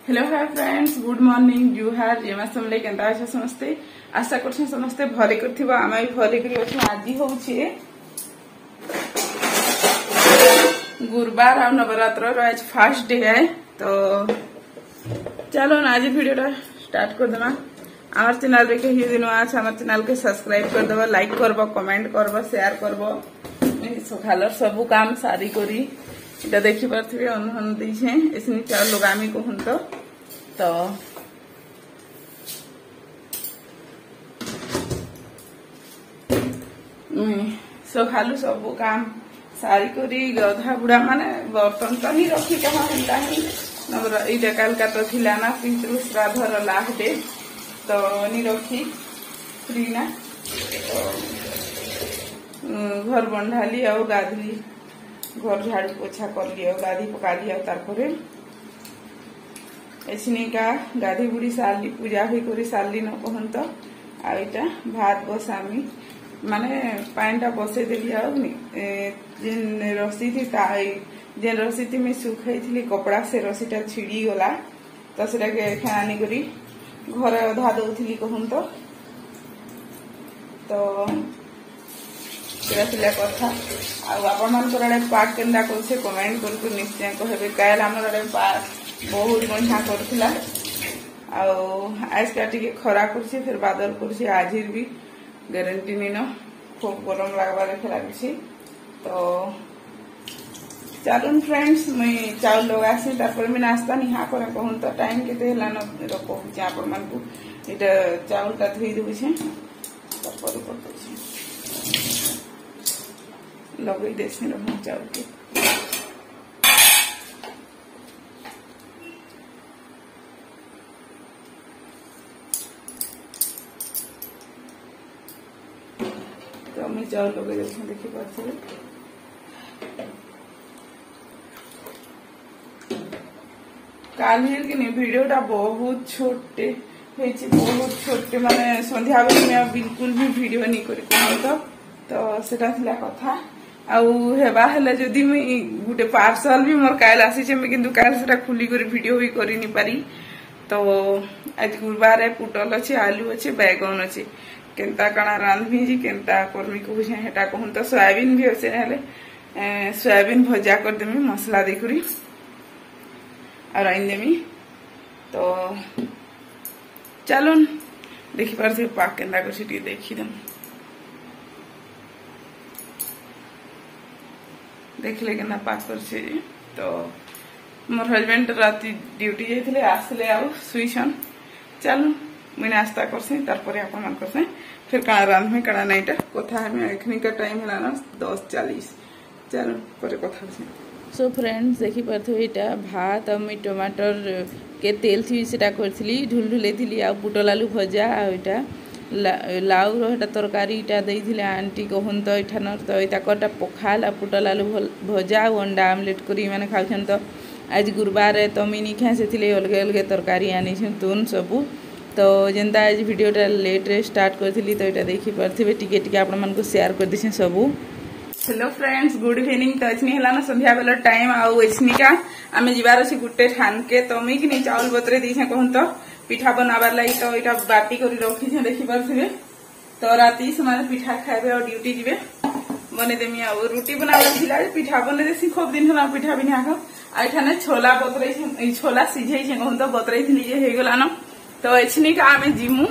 Hello hi friends, good morning, जुहार जेमा समले केंता अच्छा समस्ते। आशा करछन समस्ते भले करथिबा, आमे भी भले करी अछि। आजि होउछे गुरुवार आ नवरात्र रो आज फर्स्ट डे है। तो चलो ना आज वीडियो स्टार्ट कर देमा। आमार चैनल रे कहियो दिन आज आमार चैनल के सब्सक्राइब कर देबो, लाइक करबो, कमेंट करबो, शेयर करबो। सखालर सब काम सारी करी এটা দেখি পারথিবে অনুহন দিছে এসনি চাউল লগামি কহুন তো সখালু সব কাম সারি করি গধা বুড়া মানে বর্তন তো হি রখি কহা হেন্তা হি নবর এইটা কালকা তো থিলা না পিতৃ শ্রাদ্ধর লাস্ট ডে তো নি রখি ফ্রি না घर बंधाली और गाधली घर झाड़ू पोछा कर लिया गाधी पका लिया तारपरे एसनी का गाधी बुड़ी सारली पूजा हुई करी सारली न कहन तो आइटा भात बसामी माने पानी बसई देली आ जेन रसी थी जेन रसी थी मैं सुखाई थी कपड़ा से रसीटा छिड़ी गला तो सेटा के आनी करी घर अधा दउथली कहन तो कथा आपण मान पार्क केन्दा कर कमेंट करके निश्चय कहबे काल आमर पार्क बहुत बढ़िया करथिला आज का टिके खरा करछि फिर बादल करछि आज भी गारंटी नहीं न खूब गरम लागबा देखे लागछि। तो चलून फ्रेंड्स मुई चाउल लगासी तापर मैं नाश्ता निहा करे कहूं तो टाइम केते हला न कहूँ आपण मान को इटा चाउलटा धोई देबे छे तापर करछि लगे देसी रहूं चाउल के तो मैं चाउल लगे देखी पार्थे काली कि वीडियोटा बहुत छोटे बहुत छोटे माने संध्या बेले मैं बिल्कुल भी वीडियो नहीं करी तो सेटा थिला कथा आबा जदि मुई गोटे पार्सल भी मोर काल आसी किंतु काल से खुली कर वीडियो भी करी नहीं पारी। तो आज गुरुवार है, पुटल अच्छे, आलू अच्छे, बैगन अच्छे, केंता काना रांधमी जी केंता कर्मी कहूँ हेटा कहूँ तो सोयाबीन भी अच्छे हेले सोयाबीन भजा कर देमी मसला देकरी और आइन देमी। तो चलो देखी पारे पाक केंता कर देखीदम देखले के ना पाक कर तो मोर हस्बैंड राती ड्यूटी जाइए आसले आ सुईसन चलो मुझे नाश्ता करसे तारपरे आपन मान करसे फिर का रांधमे कड़ा नाइटा कथा है एखनी का टाइम है ना 10:40 चलो पर कथा से। सो फ्रेंड्स देखी पारथो एटा भात और मी टमाटर के तेल थी सेटा करथली ढुलढुले थी आ पुटल आलू भजा आ एटा लाउ रोटा तरकारी देइथिले आंटी कहून तो इठान तो इताकटा पखाल आ पुटल आलू भजा और अंडा आमलेट करी माने खाउछन। तो आज गुरुवार है तो मिनी खाए से अलगे अलगे तरकारी आनी तुन सबू तो जेनता आज वीडियोटा लेट रे स्टार्ट करथिली तो इटा देखि परथिबे टिके टिके आपण मन को शेयर कर दिसे सबू। Hello friends, good evening. तो एछनी हला ना संध्या बेला टाइम आउ एछनी का आमे जिबार अछि गुटे ठान के तो मी कि चावल बतरे दिसे कहून तो पिठा बनाबार लगी तो इटा बाटी करी रखी छे देखि परथिबे। तो राती समाने पिठा खाइबे और ड्यूटी जिबे बने देमी आ रोटी बनाबार छिला पिठा बने देसी खूब दिन हला पिठा बिना खाओ आइठाने छोला बतरे छे छोला सिझै छे कहून तो बतरे थिली जे हे गेला न। तो एछनी का आमे जिमु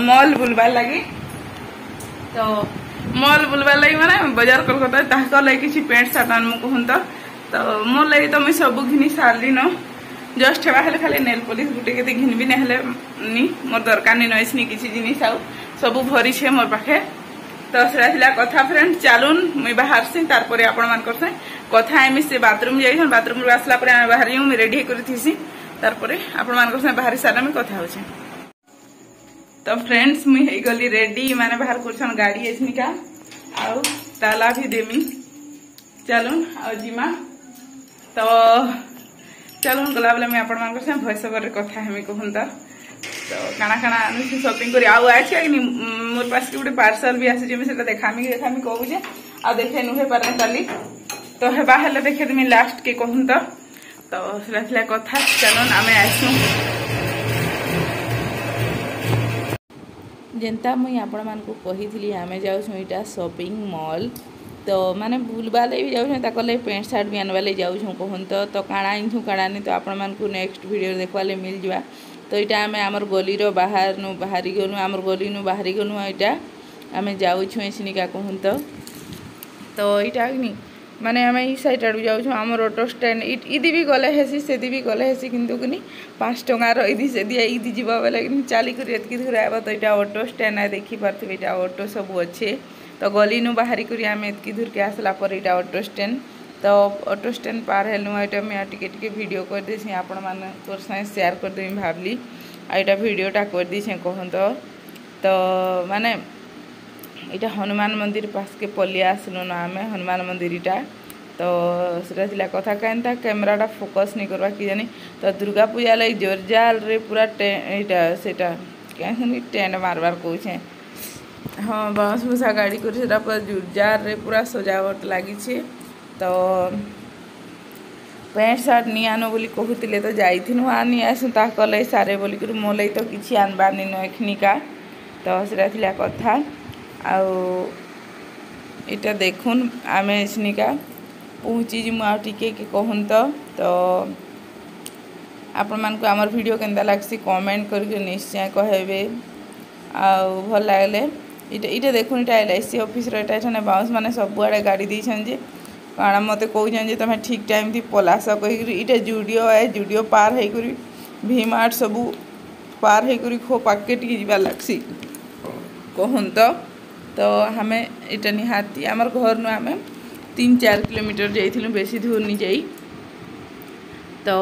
मॉल बुलबार लगी तो मॉल बुलबार लगी माने बाजार कोलकाता ताको लगी किछि पेंट शर्ट आनमु कहून तो मोर लगी तो मैं सब घिनी सारली न जस्ट हेबा हेले खाली नेल पॉलिश गुटे के घिनबी ने हेले नी मोर दरकार नि नइसनी किछि जिनिस आउ सब भरी छे मोर पाखे। तो सेरा थिला कथा फ्रेंड चलून मुई बाहर से तारपरे आपण मान करसे कथा एमी से बाथरूम जाई बाथरूम रो आसला परे बाहर यू मैं रेडी करी थीसी तारपरे आपण मान करसे बाहर सारा में कथा होछे। तो फ्रेंड्स मुई हे गली रेडी माने बाहर करछन गाड़ी एसनी का आउ ताला भी देमी चलून आ जिमा। तो चलो गला बेला मैं आपण भॉइस ओवर कथा हमें कहूँ तो काना काना शॉपिंग करी आउ आछे मोर पास के गोटे पार्सल भी आसी से देखामी कहूँ आ देखे नुहे पारे काली तो हेबा हेले देखे तुम लास्ट के कहूँ तो सेटा कथा चलन आम आसू जेनता मुई आपण मानकु कही आम जाऊँ यहाँ शॉपिंग मॉल तो माने बुलवा भी जाऊँ ताकले पेंट सार्ट भी आनवा जाऊँ कहूँ तो काଣା आनछू काଣା नहीं तो आपण मानकु नेक्स्ट वीडियो देखवा मिल जावा। तो यहाँ आम आमर गलीर बाहर नु बाहरी गलु आमर गली नु बाहरी गलु यहाँ आम जाऊँ एसनिका कहूँ तो यहाँ माने आम ई साइड आड़ जाऊँ आमर ऑटो स्टैंड इदी भी गले हेसी से भी गले हेसी किंतु कि 5 टंकार इदी से इदी जीव बेले चलिक दूर आब तो यहाँ ऑटो स्टैंड है देखिपे यहाँ ऑटो सब अच्छे तो गली नु बाहरी कर आम एतकी दूर के आसला पर यहाँ ऑटो स्टैंड तो ऑटो स्टैंड पार हेलु यहाँ मुझे टिके वीडियो कर देसी आपण मानकर साथ शेयर करदेवी भावली आईटा वीडियोटा कर देछे कहूँ तो माने यहाँ हनुमान मंदिर पास के पलि आसलु ना आम हनुमान मंदिर तो सीटा कथा कहीं कैमराटा फोकस नहीं करवा कि जानी तो दुर्गा पूजा लगे जोरजार रे पूरा यहाँ से टेंट मारबार कहे हाँ बाँस भूसा गाड़ी कर पूरा जोरजार रे पूरा सजावट लगी तो पैंट सार्ट नहीं आनो बोली कहते तो जाइथिनु आनी आसू ताकले सारे बोलिक मो लगे तो किसी आनबार नहीं एखनिका तो सीटा कथा आटा देखुन आम एसनिका पहुँची जी मुझे कहूँ तो आपण मानक आमर वीडियो केंदा लागसी कमेंट करके निश्चय कहबे आउ भल लागले इटा देखुन इटा LIC ऑफिस रे बाउंस माने सब आड़े गाड़ी दीछन जे कारण मते कहउछन जे तमे ठीक टाइम थी पलास कहि इटा जुडियो है जुडियो पार है करी भी मार्ट सब पार है करी खो पाकेट की जीवा लागसी कहूँ तो हमें इटा निहाती आमर घर नु आम 3-4 किलोमीटर जाइथिलु बेसी दूर नहीं जाई तो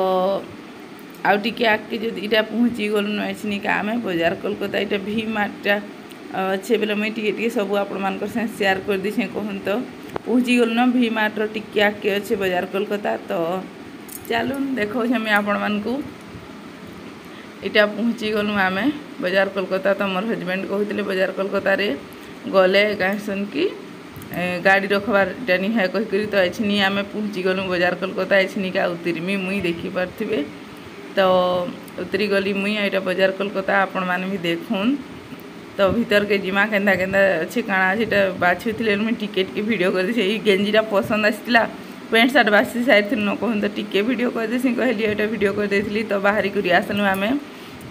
आउ टिके आगे जो इटा पहुँची गलु नैसनिका आम बजार कोलकाता इटा भी मार्टा अच्छे बेले मुझे टिके सब आपण मान शेयर कर दी कहूँ तो पहुँची गलु ना भी मार्ट टिके आगे अच्छे बजार कोलकाता तो चलू देखो हमें आपण मानकु इटा पहुँची गलु आम बजार कोलकाता तो मोर हजबैंड कहते बजार कोलकाता रे गले कहसन कि गाड़ी रखबार नहीं है कहीकि तो एछनी आम पहुँची गलु बजार कोलकाता एछनिका उतरमी मुई देखी पार्थे तो उतरी गली मुई यहाँ बजार कोलकाता आपण मैंने भी देखून तो भीतर के जिमा केंदा केंदा अच्छे काଣା अच्छे बाछुले मुझे टिकेट की वीडियो कर दी गेंजीटा पसंद आसला पेंट सार्ट बासी साइड न कहूँ तो टिके वीडियो कर देसी कहली यहाँ वीडियो कर देती तो बाहरी कर आसलु आम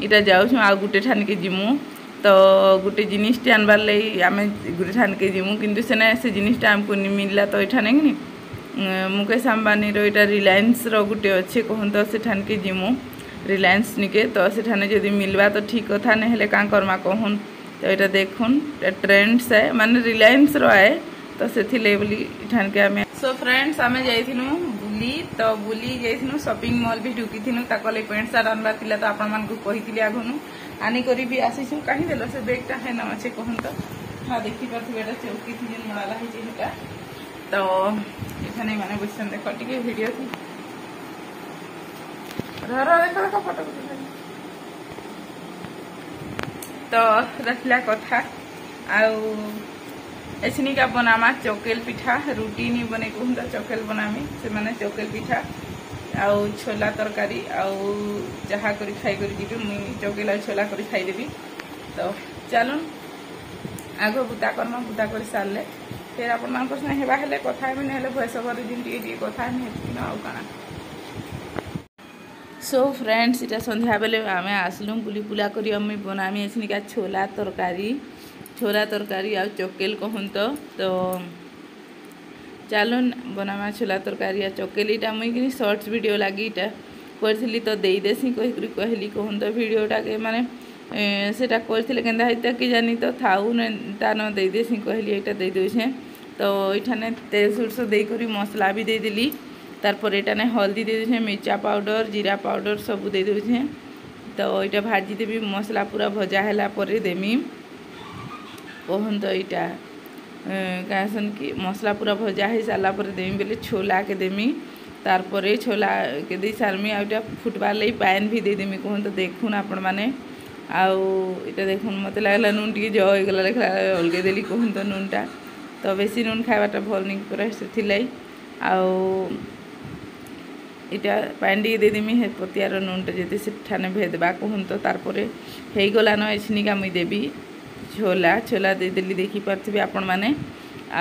इटा जाऊँ आ गोटे ठान के जिमु तो गोटे जिनिसटे आनबार लगी आम गोटे ठान के जिमु किंतु से जिनिसटा आमको नहीं मिलला तो यहाँ नहीं मुकेश अंबानी रो रिलायंस रो गोटे अच्छे कहूँ तो से ठान के जिमु रिलायंस निके तो से ठाने जदि मिलवा तो ठीक कथा नहीं क्या करमा कहूँ तो यहाँ देखुन ट्रेंड्स है माने रिलायंस रो है तो से बोली ठान के आम सो फ्रेंड्स आम जाइथिनु बुली तो बुली जाइथिनु शॉपिंग मॉल भी ढुकी थिनु ताकले पेंट सार्ट आनबार थिला तो आपण मानकु कहिथिली आगनु आनी करी भी आसीछु काहे देलो से बैगटा है ना अच्छे कहूँ तो हाँ देखी पार्थिबे एटा चौकी थी जेन मराला है जेटा तो एखाने माने बुझसन देखो टिके वीडियो थी रह देखो फोटो तो रखला कथा आउ एसनिका बनामा चौकेल पिठा रुटी नहीं बने कहूँ तो चौकेल बनामी से माने चौकेल पिठा आउ छोला तरकारी आउ जहा करी खाई करी जीबी मुई चौकेल आउ छोला करी खाईदेवी तो चलून आग बुता करमा बुता कर सारे फिर आपण मान हेबा हेले कथा हेबे नेले भॉइस ओवर दिन टिके कथा हेबे आउ काना सो फ्रेंड्स इटा संध्या बेले आम आसलु बुली बुला करी अम्मी बनामी एसनिका छोला तरकारी आउ चौकेल कहूँ तो चलून बनामा छोला तरकारी या चौकेल इटा मुझे शॉर्ट्स वीडियो लगी इटा करी तो देदेसी कहली कहूँ तो वीडियोटा के माने सेटा करथिले केंदा हेता कि जानी तो थाउ ता न देदेसी कहली एटा दे दोछे तो इठाने तेल सुरसो दे करी मसला भी दे देली तारपर एटाने हल्दी दे दोछे मिर्चा पाउडर जीरा पाउडर सब दे दोछे तो यहाँ भाजी देवी मसला पूरा भजा है पर देमी कहूँ तो यहाँ कहसन कि मसला पूरा भजा हो सारा पर देमी बोले छोला के देमी तारपर छोला के दे सारमी आटा फुटबार लगी पान भी देदेमी कहूँ तो देखुन आपण मैंने आटा देखुन मत लगला नून टी ज होगा देखला अलगे देली कहूँ तो नूनटा तो बेसी नून खावाटा भल नहीं पूरा से इटा पानी टी देदेमी हे पतियार नूनटे जदि सेठाने भेदबा कहूँ तो तारपरे हो गलान एछनिका मुई देवी छोला छोला देदेली देखी पार्थिबे आपण माने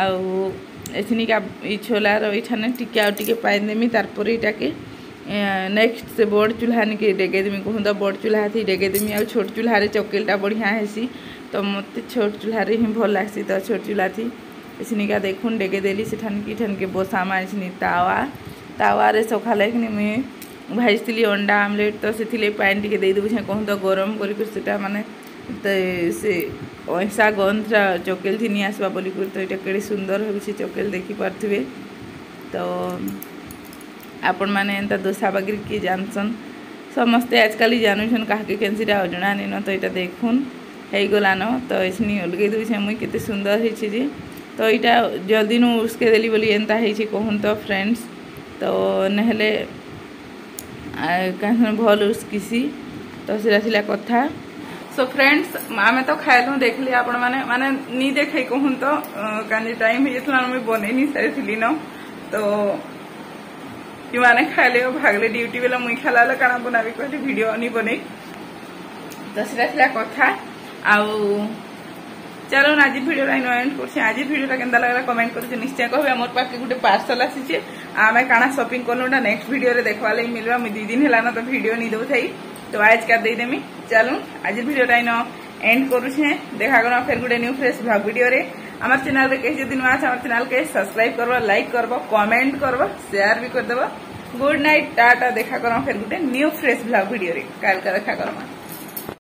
आउ एछनिका ई छोलार इठाने टिके आउ टिके पानी देमी तारपरे इटाके नेक्स्ट से बड़ चूल्हा के डेगे देमी कहूँ तो बड़ चूल्हा थी डेगे देमी आ छोट चूल्हा चकेलटा बढ़िया हेसी तो मत छोट चूल्हा ही भल लगसी तो छोट चूल्हा थी एछनिका देखुन डेगे देली सेठान के बसामा एछनी तावारे सखाले कि मुई भाजी अंडा आमलेट तो से पानी टी दे दूँ कहूँ तो गरम कर माने तो से ऐसा गंधरा चकेल थी नहीं आसवा बोली तो ये केड़े सुंदर हो चकेल देखी पार्थिबे तो आपण मैंने एंता दोसा बागिर किए जानसन समस्ते आजकल जानून क्या केनसीटा अजणा नीन तो यहाँ देखुन हो गलान तो ऐसी अलगे दूसरे मुई केते सुंदर होती जी तो यहाँ जल्दी नु उसके देली बोली एंता कहूँ तो फ्रेंड्स तो नहले कहीं भल उसकिसी तो सीधा कथा सो फ्रेंड्स आम तो खाइलु देखली आपण माने माने नी देखे कहूँ तो कहीं टाइम हो मुझे बन नहीं सारी न तो माने खाइले भागले ड्यूटी बेला मुई खाला काना बनाबी कहली वीडियो नहीं बने तो सीधा कथा आउ चलो आज वीडियो एंड कर आज वीडियो केंदा लगला कमेंट कर निश्चय कहबे मोर पाके गुटे पार्सल आसीचे आमे काना शॉपिंग करनुटा नेक्स्ट वीडियो रे देखवा लई मिलबा मु 2 दिन हैला ना तो वीडियो नहीं दउ थई तो आज का दे देमी चलो आज वीडियो एंड करूछे देखा गना फिर गुटे न्यू फ्रेश ब्लॉग वीडियो रे हमार चैनल रे कहि दिन आज हमार चैनल के सब्सक्राइब करबो लाइक करबो कमेंट करबो शेयर भी कर देबो गुड नाइट टाटा देखा करो फिर गुटे न्यू फ्रेश ब्लॉग वीडियो रे काल का देखा करो।